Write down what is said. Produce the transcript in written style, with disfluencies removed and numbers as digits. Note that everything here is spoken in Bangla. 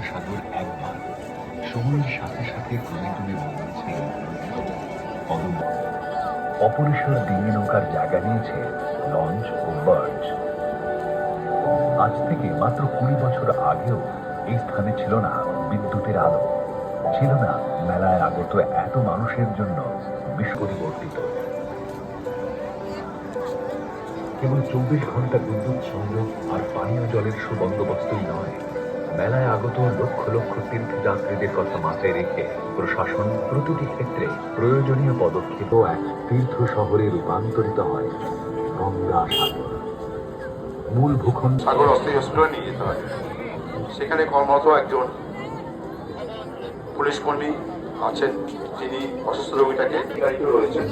মহাসাগর একবার সময়ের সাথে সাথে ক্রমে ক্রমে বদলেছে। অদম্য অপরিসর ডিঙি নৌকার জায়গা নিয়েছে লঞ্চ ও বার্জ। আজ থেকে মাত্র 20 বছর আগেও এই স্থানে ছিল না বিদ্যুতের আলো, ছিল না মেলায় আগত এত মানুষের জন্য বিশ্ব পরিবর্তিত। কেবল 24 ঘন্টা বিদ্যুৎ সংযোগ আর পানীয় জলের সুবন্দোবস্তই নয়, মেলায় আগত লক্ষ লক্ষ তীর্থযাত্রীদের কথা মাথায় রেখে প্রশাসন প্রতিটি ক্ষেত্রে প্রয়োজনীয় পদক্ষেপ এক তীর্থ শহরে রূপান্তরিত হয় গঙ্গা সাগর। মূল ভূখণ্ড সাগর অস্ত্রীয় হসপিটালে নিয়ে যেতে হয়। সেখানে কর্মরত একজন পুলিশ কর্মী আছেন, যিনি অসুস্থ রোগীটাকে রয়েছেন।